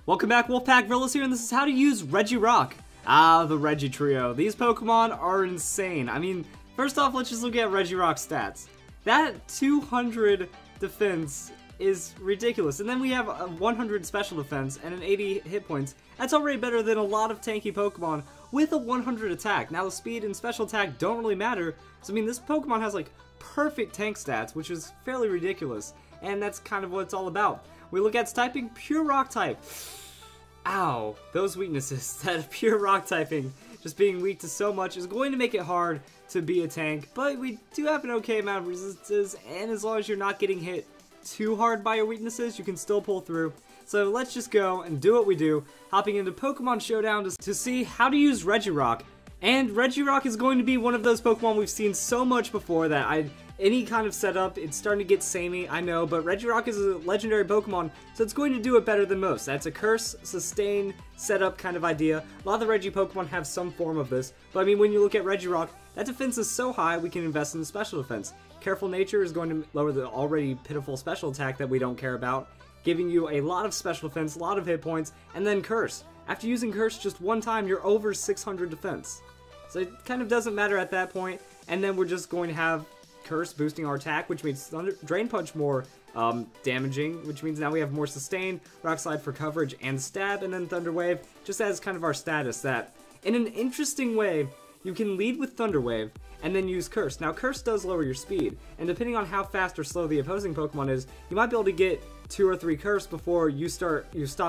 Welcome back, Wolfpack Villas here, and this is how to use Regirock. The Regi Trio. These Pokemon are insane. I mean, first off, let's just look at Regirock's stats. That 200 defense is ridiculous, and then we have a 100 special defense and an 80 hit points. That's already better than a lot of tanky Pokemon with a 100 attack. Now, the speed and special attack don't really matter, so I mean, this Pokemon has like perfect tank stats, which is fairly ridiculous, and that's kind of what it's all about. We look at its typing, pure rock type. Ow, those weaknesses, that pure rock typing, just being weak to so much is going to make it hard to be a tank, but we do have an okay amount of resistances, and as long as you're not getting hit too hard by your weaknesses, you can still pull through. So let's just go and do what we do, hopping into Pokemon Showdown to see how to use Regirock. And Regirock is going to be one of those Pokemon we've seen so much before that any kind of setup, it's starting to get samey, I know, but Regirock is a legendary Pokemon, so it's going to do it better than most. That's a curse, sustain, setup kind of idea. A lot of the Regi Pokemon have some form of this, but I mean, when you look at Regirock, that defense is so high, we can invest in the special defense. Careful Nature is going to lower the already pitiful special attack that we don't care about, giving you a lot of special defense, a lot of hit points, and then Curse. After using Curse just one time, you're over 600 defense. So it kind of doesn't matter at that point, and then we're just going to have Curse boosting our attack, which makes Drain Punch more damaging, which means now we have more sustain, Rock Slide for coverage and stab, and then Thunder Wave just as kind of our status that, in an interesting way, you can lead with Thunder Wave and then use Curse. Now, Curse does lower your speed, and depending on how fast or slow the opposing Pokemon is, you might be able to get 2 or 3 Curse before you stop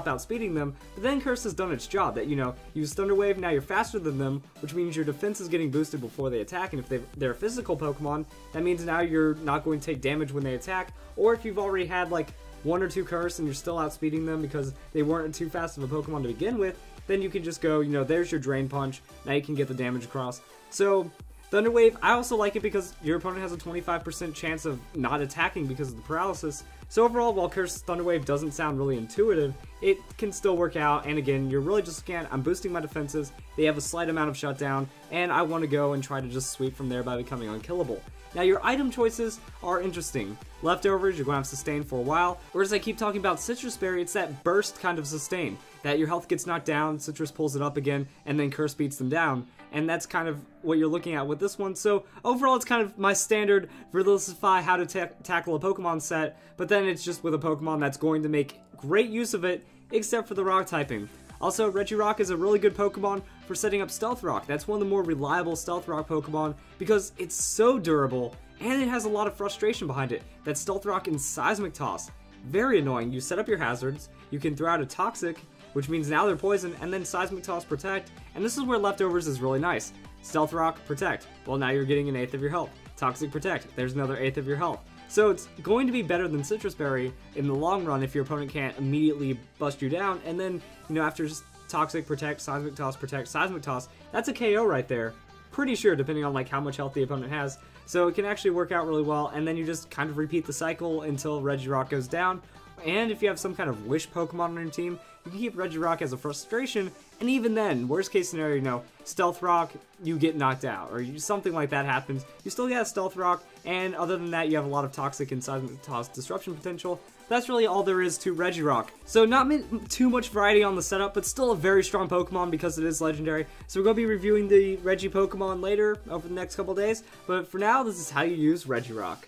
outspeeding them, but then Curse has done its job, that, you know, use Thunder Wave, now you're faster than them, which means your defense is getting boosted before they attack, and if they're a physical Pokemon, that means now you're not going to take damage when they attack, or if you've already had, like, 1 or 2 Curse and you're still outspeeding them because they weren't too fast of a Pokemon to begin with, then you can just go, you know, there's your Drain Punch, now you can get the damage across. So, Thunder Wave, I also like it because your opponent has a 25% chance of not attacking because of the paralysis. So overall, while Curse Thunder Wave doesn't sound really intuitive, it can still work out, and again, you're really just looking at, I'm boosting my defenses, they have a slight amount of shutdown, and I want to go and try to just sweep from there by becoming unkillable. Now, your item choices are interesting. Leftovers, you're going to have sustain for a while, whereas I keep talking about Citrus Berry, it's that burst kind of sustain, that your health gets knocked down, Citrus pulls it up again, and then Curse beats them down, and that's kind of what you're looking at with this one. So overall, it's kind of my standard Verlisify how to tackle a Pokemon set, but then it's just with a Pokemon that's going to make great use of it, except for the rock typing. Also, Regirock is a really good Pokemon for setting up Stealth Rock. That's one of the more reliable Stealth Rock Pokemon because it's so durable and it has a lot of frustration behind it. That Stealth Rock and Seismic Toss. Very annoying. You set up your hazards, you can throw out a Toxic, which means now they're poison, and then Seismic Toss Protect, and this is where Leftovers is really nice. Stealth Rock, Protect. Well, now you're getting an 1/8 of your health. Toxic Protect. There's another 1/8 of your health. So it's going to be better than Citrus Berry in the long run if your opponent can't immediately bust you down, and then, you know, after just Toxic Protect, Seismic Toss Protect, Seismic Toss, that's a KO right there. Pretty sure, depending on like how much health the opponent has. So it can actually work out really well, and then you just kind of repeat the cycle until Regirock goes down. And if you have some kind of wish Pokemon on your team, you can keep Regirock as a frustration, and even then, worst case scenario, you know, Stealth Rock, you get knocked out, or something like that happens, you still get Stealth Rock, and other than that, you have a lot of Toxic and Seismic Toss disruption potential. That's really all there is to Regirock. So not too much variety on the setup, but still a very strong Pokemon because it is legendary. So we're going to be reviewing the Regi Pokemon later over the next couple days, but for now, this is how you use Regirock.